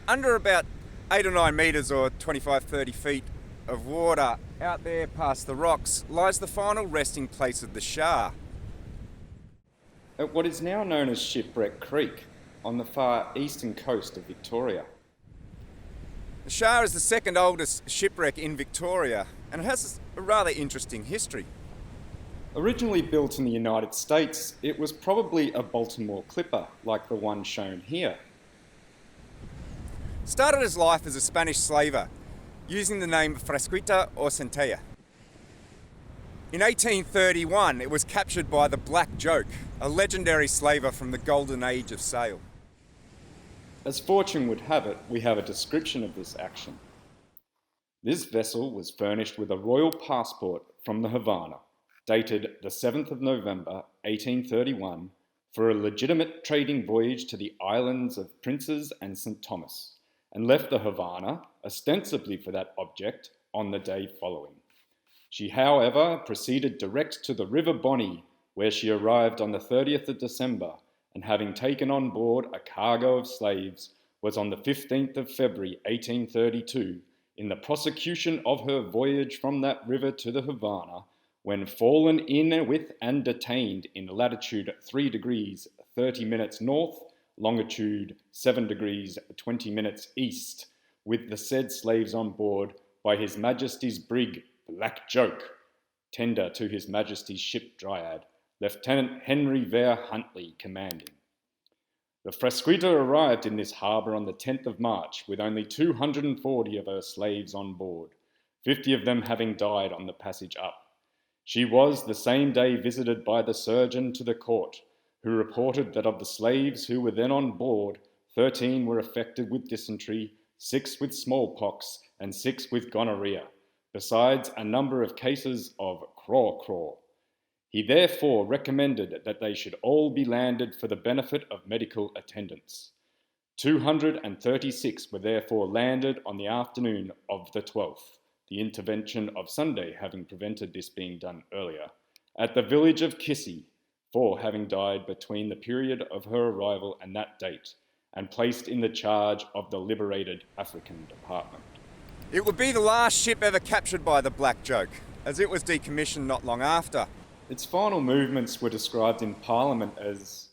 Under about 8 or 9 metres or 25, 30 feet of water, out there past the rocks, lies the final resting place of the Shah. At what is now known as Shipwreck Creek, on the far eastern coast of Victoria. The Shah is the second oldest shipwreck in Victoria, and it has a rather interesting history. Originally built in the United States, it was probably a Baltimore clipper, like the one shown here. Started his life as a Spanish slaver, using the name Frasquita or Centella. In 1831, it was captured by the Black Joke, a legendary slaver from the golden age of sail. As fortune would have it, we have a description of this action. This vessel was furnished with a royal passport from the Havana, dated the 7th of November, 1831, for a legitimate trading voyage to the islands of Princes and St. Thomas, and left the Havana, ostensibly for that object, on the day following. She, however, proceeded direct to the River Bonny, where she arrived on the 30th of December, and having taken on board a cargo of slaves, was on the 15th of February 1832, in the prosecution of her voyage from that river to the Havana, when fallen in with and detained in latitude 3 degrees 30 minutes north, longitude 7 degrees 20 minutes east, with the said slaves on board by His Majesty's brig Black Joke, tender to His Majesty's ship Dryad, Lieutenant Henry Vere Huntley commanding. The Frasquita arrived in this harbour on the 10th of March with only 240 of her slaves on board, 50 of them having died on the passage up. She was the same day visited by the surgeon to the court, who reported that of the slaves who were then on board, 13 were affected with dysentery, 6 with smallpox, and 6 with gonorrhea, besides a number of cases of craw. He therefore recommended that they should all be landed for the benefit of medical attendance. 236 were therefore landed on the afternoon of the 12th, the intervention of Sunday having prevented this being done earlier, at the village of Kissy, 4 having died between the period of her arrival and that date, and placed in the charge of the liberated African Department. It would be the last ship ever captured by the Black Joke, as it was decommissioned not long after. Its final movements were described in Parliament as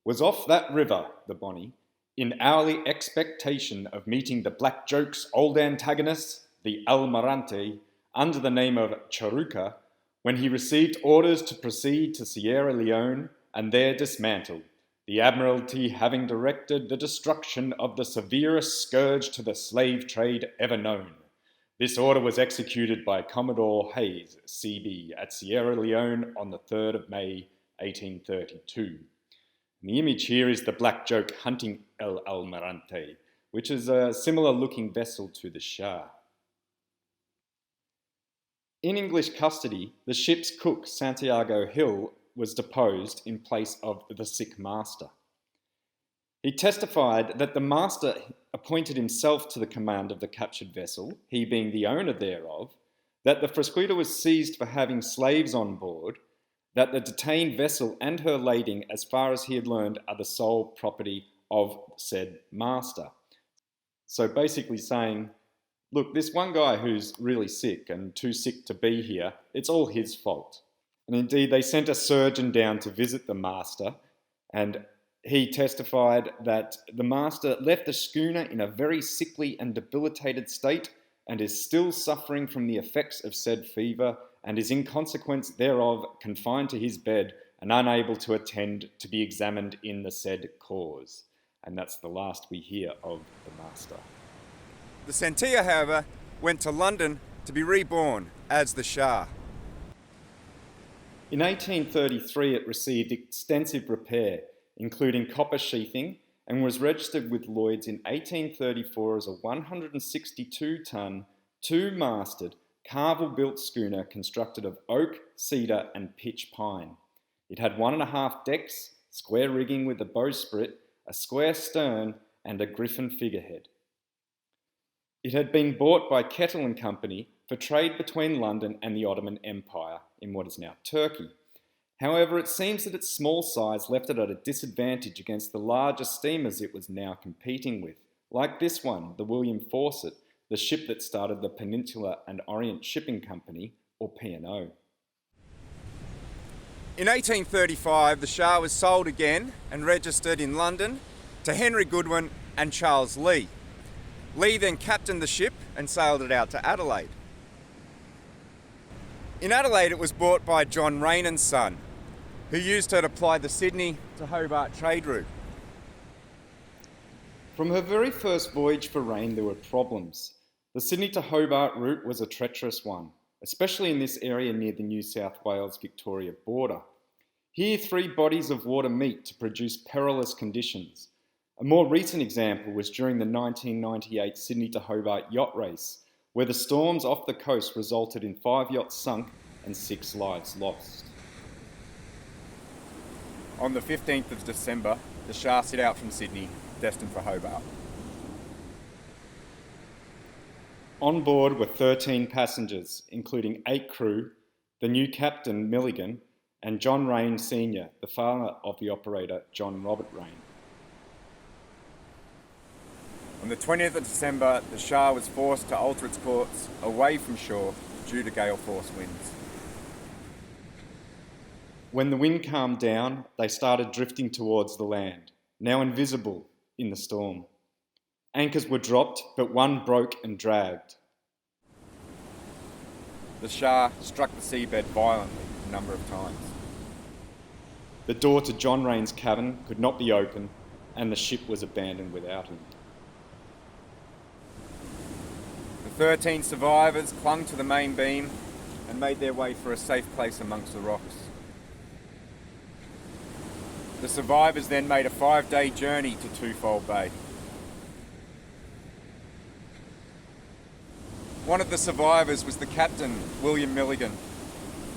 was off that river, the Bonny, in hourly expectation of meeting the Black Joke's old antagonist, the Almirante, under the name of Charuca, when he received orders to proceed to Sierra Leone and there dismantle, the Admiralty having directed the destruction of the severest scourge to the slave trade ever known. This order was executed by Commodore Hayes, CB, at Sierra Leone on the 3rd of May, 1832. And the image here is the Black Joke hunting El Almirante, which is a similar looking vessel to the Shah. In English custody, the ship's cook, Santiago Hill, was deposed in place of the sick master. He testified that the master appointed himself to the command of the captured vessel, he being the owner thereof, that the Frasquita was seized for having slaves on board, that the detained vessel and her lading, as far as he had learned, are the sole property of said master. So basically saying, look, this one guy who's really sick and too sick to be here, it's all his fault. And indeed, they sent a surgeon down to visit the master, and he testified that the master left the schooner in a very sickly and debilitated state and is still suffering from the effects of said fever and is in consequence thereof confined to his bed and unable to attend to be examined in the said cause. And that's the last we hear of the master. The Centella, however, went to London to be reborn as the Shah. In 1833, it received extensive repair, including copper sheathing, and was registered with Lloyd's in 1834 as a 162-ton, two-masted, Carvel-built schooner constructed of oak, cedar and pitch pine. It had 1.5 decks, square rigging with a bowsprit, a square stern and a griffin figurehead. It had been bought by Kettle and Company for trade between London and the Ottoman Empire in what is now Turkey. However, it seems that its small size left it at a disadvantage against the larger steamers it was now competing with, Like this one, the William Fawcett, the ship that started the Peninsula and Orient Shipping Company, or P&O. In 1835, the Shah was sold again and registered in London to Henry Goodwin and Charles Lee. Lee then captained the ship and sailed it out to Adelaide. In Adelaide, it was bought by John Rain and Son, who used her to ply the Sydney to Hobart trade route. From her very first voyage for Rain, there were problems. The Sydney to Hobart route was a treacherous one, especially in this area near the New South Wales-Victoria border. Here, three bodies of water meet to produce perilous conditions. A more recent example was during the 1998 Sydney to Hobart yacht race, where the storms off the coast resulted in 5 yachts sunk and 6 lives lost. On the 15th of December, the Shah set out from Sydney, destined for Hobart. On board were 13 passengers, including 8 crew, the new captain Milligan, and John Rain Sr., the father of the operator John Robert Rain. On the 20th of December, the Shah was forced to alter its course away from shore due to gale force winds. When the wind calmed down, they started drifting towards the land, now invisible in the storm. Anchors were dropped, but one broke and dragged. The Shah struck the seabed violently a number of times. The door to John Rain's cabin could not be opened, and the ship was abandoned without him. The 13 survivors clung to the main beam and made their way for a safe place amongst the rocks. The survivors then made a 5-day journey to Twofold Bay. One of the survivors was the captain, William Milligan,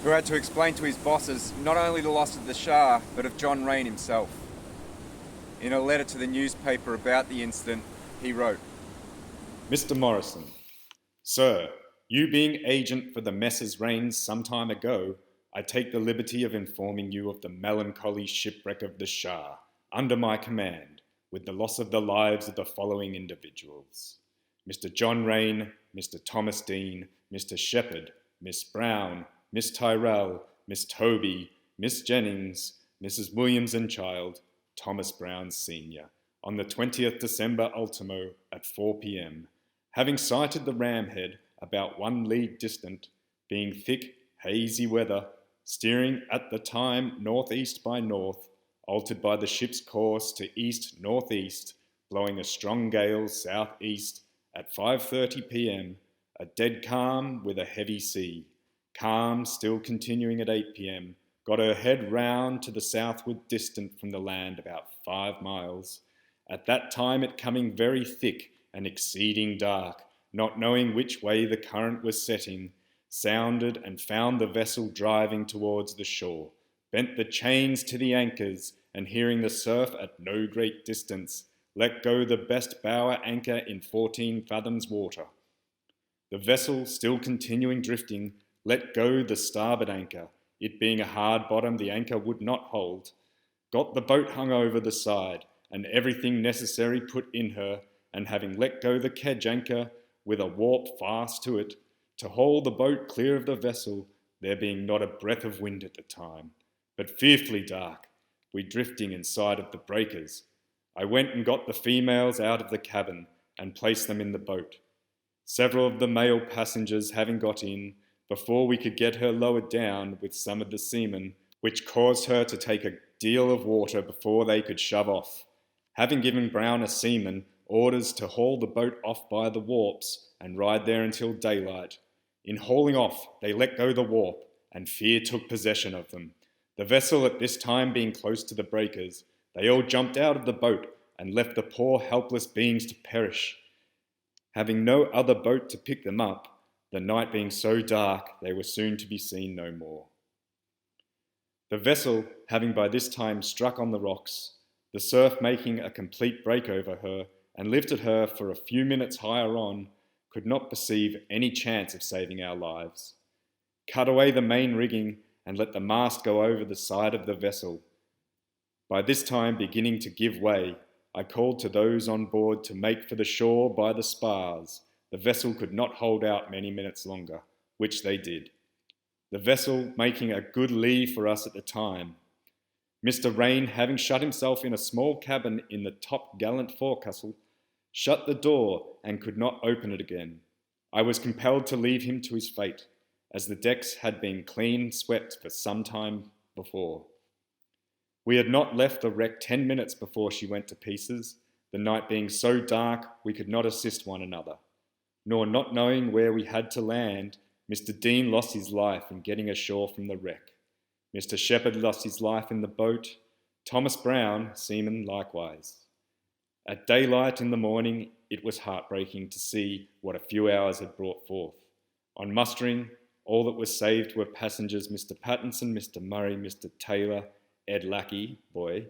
who had to explain to his bosses not only the loss of the Shah, but of John Rain himself. In a letter to the newspaper about the incident, he wrote, Mr. Morrison, Sir, you being agent for the Messrs. Rains some time ago, I take the liberty of informing you of the melancholy shipwreck of the Shah, under my command, with the loss of the lives of the following individuals. Mr. John Rain, Mr. Thomas Dean, Mr. Shepherd, Miss Brown, Miss Tyrrell, Miss Toby, Miss Jennings, Mrs. Williams and child, Thomas Brown Sr., on the 20th December ultimo at 4 p.m., having sighted the Ramhead about 1 league distant, being thick, hazy weather, steering at the time northeast by north, altered by the ship's course to east-northeast, blowing a strong gale southeast at 5:30 p.m., a dead calm with a heavy sea. Calm still continuing at 8 p.m., got her head round to the southward distant from the land about 5 miles. At that time it coming very thick and exceeding dark, not knowing which way the current was setting, sounded and found the vessel driving towards the shore, bent the chains to the anchors, and hearing the surf at no great distance, let go the best bower anchor in 14 fathoms water. The vessel, still continuing drifting, let go the starboard anchor. It being a hard bottom, the anchor would not hold. Got the boat hung over the side, and everything necessary put in her, and having let go the kedge anchor, with a warp fast to it, to haul the boat clear of the vessel, there being not a breath of wind at the time, but fearfully dark, we drifting in sight of the breakers. I went and got the females out of the cabin, and placed them in the boat. Several of the male passengers having got in, before we could get her lowered down with some of the seamen, which caused her to take a deal of water before they could shove off. Having given Brown, a seaman, orders to haul the boat off by the warps and ride there until daylight. In hauling off, they let go the warp, and fear took possession of them. The vessel at this time being close to the breakers, they all jumped out of the boat and left the poor helpless beings to perish. Having no other boat to pick them up, the night being so dark, they were soon to be seen no more. The vessel, having by this time struck on the rocks, the surf making a complete break over her, and lifted her for a few minutes higher on, could not perceive any chance of saving our lives. Cut away the main rigging, and let the mast go over the side of the vessel. By this time beginning to give way, I called to those on board to make for the shore by the spars. The vessel could not hold out many minutes longer, which they did. The vessel making a good lee for us at the time. Mr. Rain, having shut himself in a small cabin in the top gallant forecastle, shut the door and could not open it again. I was compelled to leave him to his fate, as the decks had been clean swept for some time before. We had not left the wreck 10 minutes before she went to pieces, the night being so dark we could not assist one another. Nor not knowing where we had to land, Mr. Dean lost his life in getting ashore from the wreck. Mr. Shepherd lost his life in the boat. Thomas Brown, seaman, likewise. At daylight in the morning, it was heartbreaking to see what a few hours had brought forth. On mustering, all that was saved were passengers Mr. Pattinson, Mr. Murray, Mr. Taylor, Ed Lackey, boy,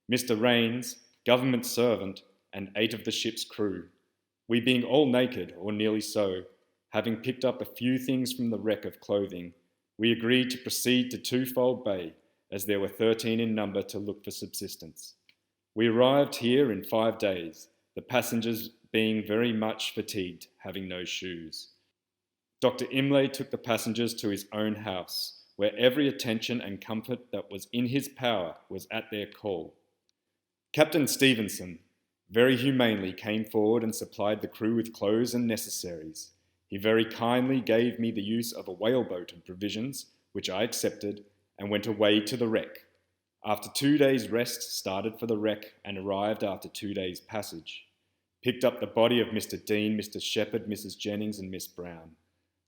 Mr. Rains, government servant, and 8 of the ship's crew. We being all naked, or nearly so, having picked up a few things from the wreck of clothing, we agreed to proceed to Twofold Bay, as there were 13 in number to look for subsistence. We arrived here in 5 days, the passengers being very much fatigued, having no shoes. Dr. Imlay took the passengers to his own house, where every attention and comfort that was in his power was at their call. Captain Stevenson very humanely came forward and supplied the crew with clothes and necessaries. He very kindly gave me the use of a whaleboat and provisions, which I accepted, and went away to the wreck. After 2 days' rest, started for the wreck and arrived after 2 days' passage. Picked up the body of Mr. Dean, Mr. Shepherd, Mrs. Jennings and Miss Brown.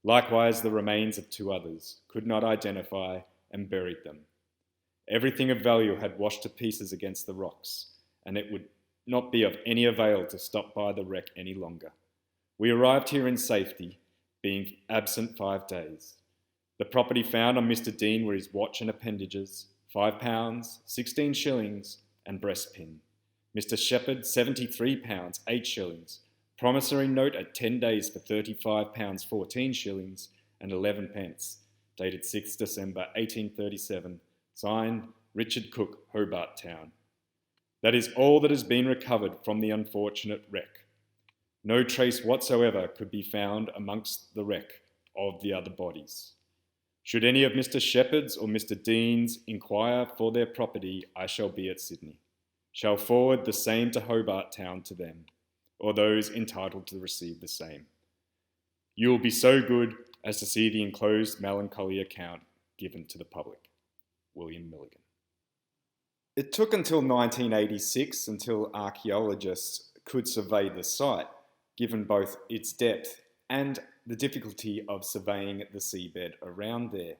Likewise the remains of 2 others, could not identify, and buried them. Everything of value had washed to pieces against the rocks, and it would not be of any avail to stop by the wreck any longer. We arrived here in safety, being absent 5 days. The property found on Mr. Dean were his watch and appendages, £5, 16 shillings, and breastpin. Mr. Shepherd, £73, 8 shillings. Promissory note at 10 days for £35, 14 shillings, and 11 pence, dated 6 December 1837, signed Richard Cook, Hobart Town. That is all that has been recovered from the unfortunate wreck. No trace whatsoever could be found amongst the wreck of the other bodies. Should any of Mr. Shepherd's or Mr. Dean's inquire for their property, I shall be at Sydney. Shall forward the same to Hobart Town to them, or those entitled to receive the same. You will be so good as to see the enclosed melancholy account given to the public. William Milligan. It took until 1986 until archaeologists could survey the site, given both its depth and the difficulty of surveying the seabed around there.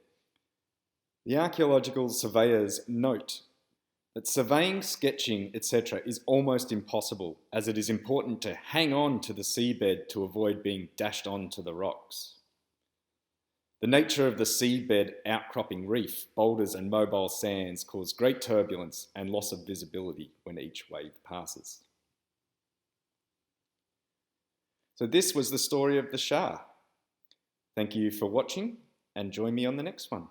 The archaeological surveyors note that surveying, sketching, etc. is almost impossible, as it is important to hang on to the seabed to avoid being dashed onto the rocks. The nature of the seabed outcropping reef, boulders and mobile sands cause great turbulence and loss of visibility when each wave passes. So this was the story of the Shah. Thank you for watching and join me on the next one.